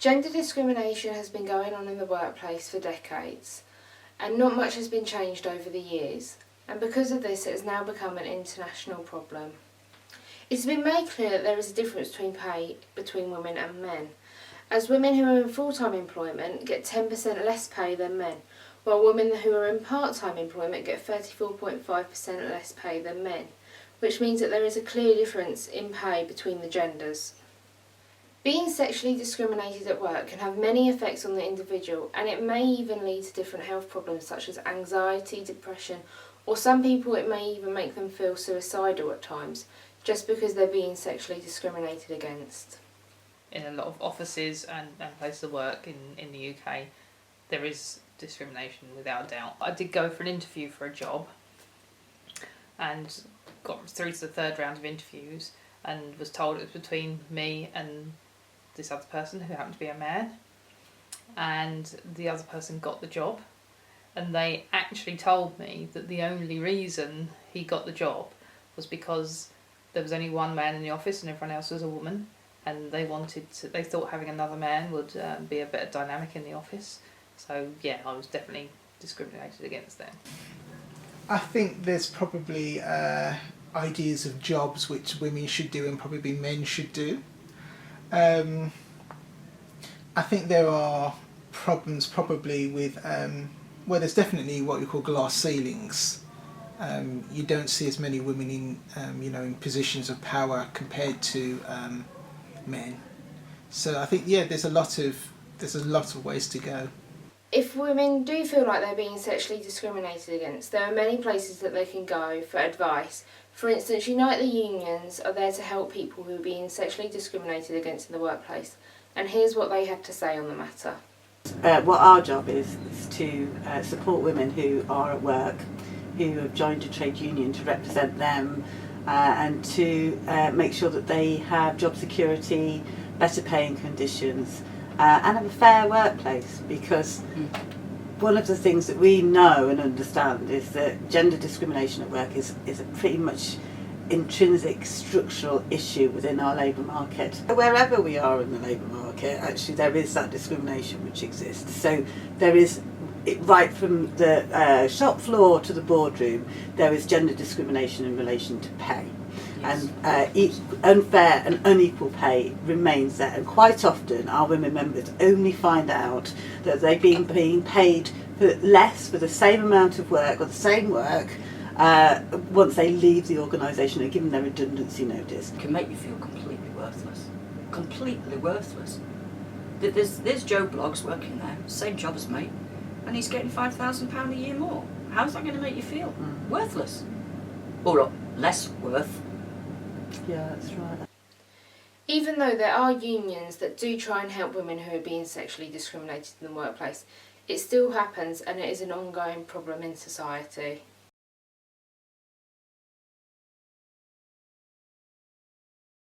Gender discrimination has been going on in the workplace for decades, and not much has been changed over the years, and because of this it has now become an international problem. It's been made clear that there is a difference between pay between women and men, as women who are in full-time employment get 10% less pay than men, while women who are in part-time employment get 34.5% less pay than men, which means that there is a clear difference in pay between the genders. Being sexually discriminated at work can have many effects on the individual, and it may even lead to different health problems such as anxiety, depression, or some people it may even make them feel suicidal at times, just because they're being sexually discriminated against. In a lot of offices and places of work in the UK, there is discrimination without a doubt. I did go for an interview for a job and got through to the third round of interviews and was told it was between me and this other person who happened to be a man, and the other person got the job, and they actually told me that the only reason he got the job was because there was only one man in the office and everyone else was a woman, and they thought having another man would be a better dynamic in the office. So yeah, I was definitely discriminated against then. I think there's probably ideas of jobs which women should do and probably men should do. I think there are problems probably with, well, there's definitely what we call glass ceilings. You don't see as many women in positions of power compared to men. So I think there's a lot of ways to go. If women do feel like they're being sexually discriminated against, there are many places that they can go for advice. For instance, Unite the Unions are there to help people who are being sexually discriminated against in the workplace, and here's what they have to say on the matter. What our job is to support women who are at work, who have joined a trade union to represent them, and to make sure that they have job security, better paying conditions, and have a fair workplace, because one of the things that we know and understand is that gender discrimination at work is a pretty much intrinsic structural issue within our labour market. Wherever we are in the labour market, actually there is that discrimination which exists. So there is, right from the shop floor to the boardroom, there is gender discrimination in relation to pay. Yes. And unfair and unequal pay remains there, and quite often our women members only find out that they've been being paid for less for the same amount of work or the same work once they leave the organisation and given their redundancy notice. It can make you feel completely worthless. Completely worthless. There's Joe Bloggs working there, same job as me, and he's getting £5,000 a year more. How's that going to make you feel? Worthless. Or less worth. Yeah, that's right. Even though there are unions that do try and help women who are being sexually discriminated in the workplace, it still happens, and it is an ongoing problem in society.